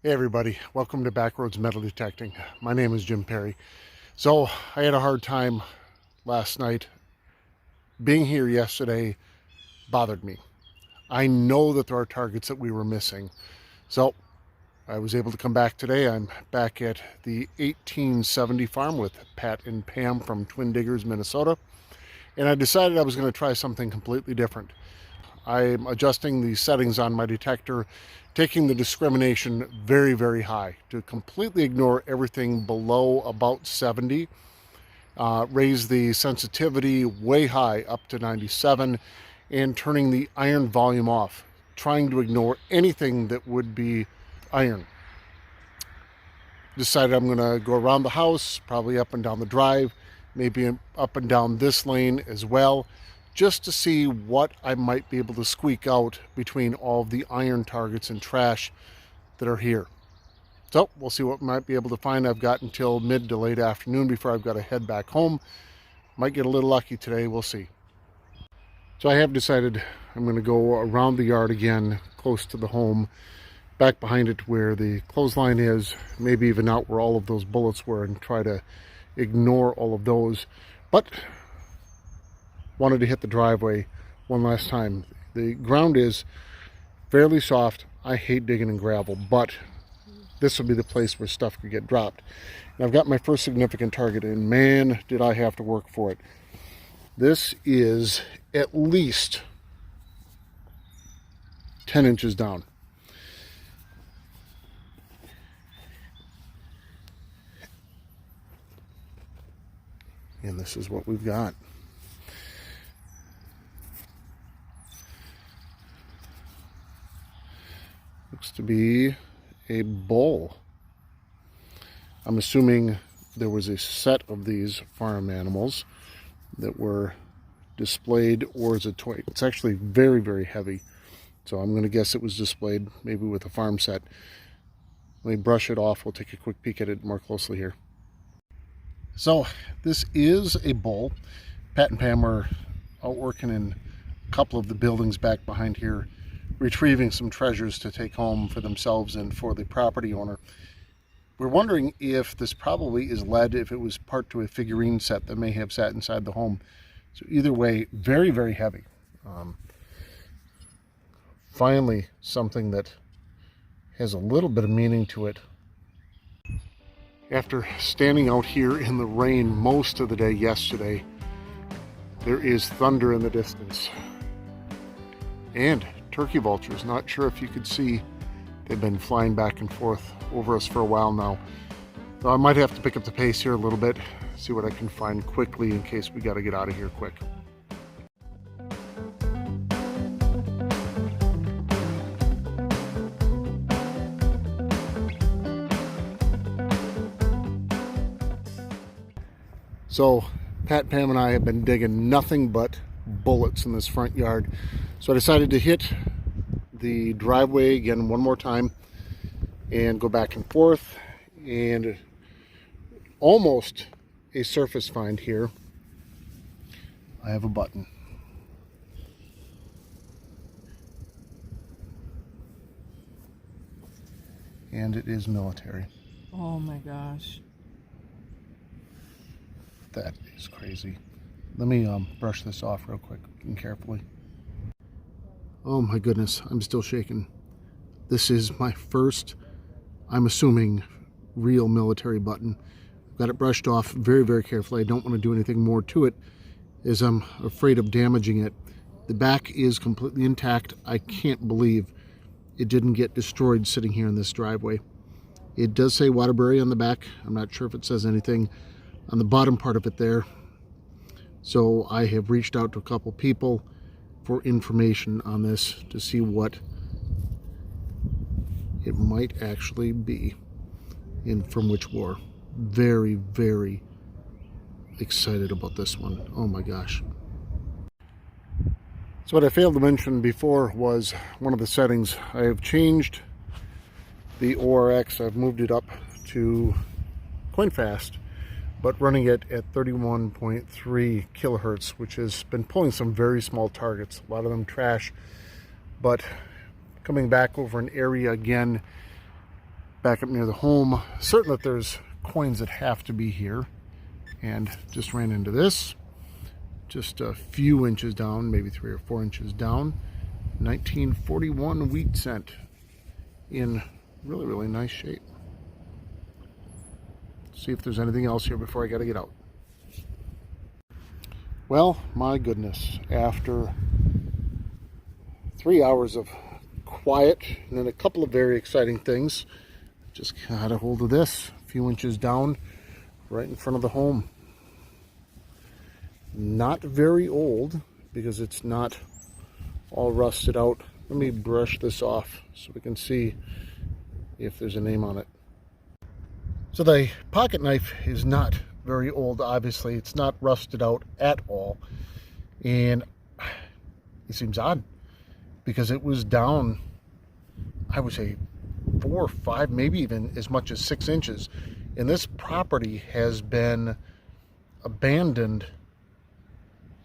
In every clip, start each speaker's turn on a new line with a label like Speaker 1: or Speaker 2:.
Speaker 1: Hey everybody, welcome to Backroads Metal Detecting. My name is Jim Perry. So I had a hard time last night. Being here yesterday bothered me. I know that there are targets that we were missing. So I was able to come back today. I'm back at the 1870 farm with Pat and Pam from Twin Diggers, Minnesota. And I decided I was going to try something completely different. I'm adjusting the settings on my detector, taking the discrimination very, very high to completely ignore everything below about 70. Raise the sensitivity way high up to 97 and turning the iron volume off, trying to ignore anything that would be iron. Decided I'm going to go around the house, probably up and down the drive, maybe up and down this lane as well, just to see what I might be able to squeak out between all of the iron targets and trash that are here. So we'll see what we might be able to find. I've got until mid to late afternoon before I've got to head back home. Might get a little lucky today, we'll see. So I have decided I'm going to go around the yard again, close to the home, back behind it where the clothesline is, maybe even out where all of those bullets were, and try to ignore all of those. But wanted to hit the driveway one last time. The ground is fairly soft. I hate digging in gravel, but this will be the place where stuff could get dropped. And I've got my first significant target, and man, did I have to work for it. This is at least 10 inches down. And this is what we've got. Looks to be a bull. I'm assuming there was a set of these farm animals that were displayed, or as a toy. It's actually very, very heavy. So I'm going to guess it was displayed maybe with a farm set. Let me brush it off. We'll take a quick peek at it more closely here. So this is a bull. Pat and Pam are out working in a couple of the buildings back behind here, retrieving some treasures to take home for themselves and for the property owner. We're wondering if this probably is lead, if it was part to a figurine set that may have sat inside the home. So either way, very, very heavy. Finally, something that has a little bit of meaning to it. After standing out here in the rain most of the day yesterday, there is thunder in the distance. And turkey vultures, not sure if you could see, they've been flying back and forth over us for a while now. So I might have to pick up the pace here a little bit, see what I can find quickly in case we got to get out of here quick. So Pat, Pam, and I have been digging nothing but bullets in this front yard. So I decided to hit the driveway again one more time and go back and forth, and almost a surface find here. I have a button. And it is military.
Speaker 2: Oh my gosh.
Speaker 1: That is crazy. Let me brush this off real quick and carefully. Oh my goodness, I'm still shaking. This is my first, I'm assuming, real military button. I've got it brushed off very, very carefully. I don't want to do anything more to it as I'm afraid of damaging it. The back is completely intact. I can't believe it didn't get destroyed sitting here in this driveway. It does say Waterbury on the back. I'm not sure if it says anything on the bottom part of it there. So I have reached out to a couple people for information on this to see what it might actually be and from which war. Very, very excited about this one. Oh my gosh. So what I failed to mention before was one of the settings. I have changed the ORX. I've moved it up to coin fast, but running it at 31.3 kilohertz, which has been pulling some very small targets, a lot of them trash. But coming back over an area again back up near the home, certain that there's coins that have to be here, and just ran into this. Just a few inches down, maybe 3 or 4 inches down. 1941 wheat cent in really, really nice shape. See if there's anything else here before I gotta get out. Well, my goodness, after 3 hours of quiet and then a couple of very exciting things, just got a hold of this a few inches down right in front of the home. Not very old because it's not all rusted out. Let me brush this off so we can see if there's a name on it. So the pocket knife is not very old, obviously. It's not rusted out at all. And it seems odd because it was down, I would say 4 or 5, maybe even as much as 6 inches. And this property has been abandoned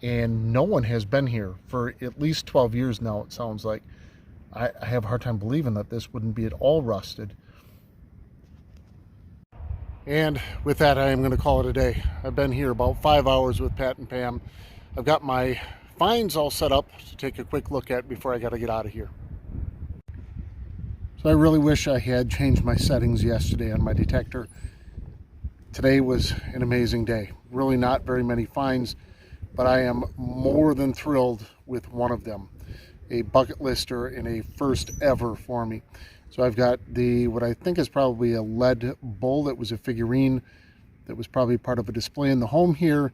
Speaker 1: and no one has been here for at least 12 years now, it sounds like. I have a hard time believing that this wouldn't be at all rusted. And with that, I am going to call it a day. I've been here about 5 hours with Pat and Pam. I've got my finds all set up to take a quick look at before I got to get out of here. So I really wish I had changed my settings yesterday on my detector. Today was an amazing day. Really not very many finds, but I am more than thrilled with one of them. A bucket lister and a first ever for me. So I've got what I think is probably a lead bull that was a figurine that was probably part of a display in the home here.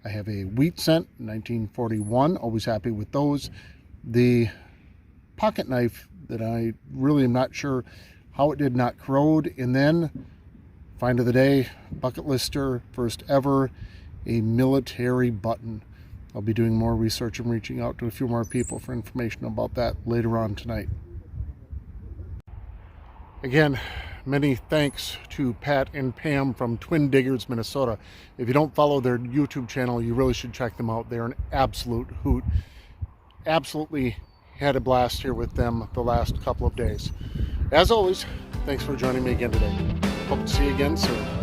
Speaker 1: I have a wheat cent, 1941, always happy with those. The pocket knife that I really am not sure how it did not corrode. And then, find of the day, bucket lister, first ever, a military button. I'll be doing more research and reaching out to a few more people for information about that later on tonight. Again, many thanks to Pat and Pam from Twin Diggers, Minnesota. If you don't follow their YouTube channel, you really should check them out. They're an absolute hoot. Absolutely had a blast here with them the last couple of days. As always, thanks for joining me again today. Hope to see you again soon.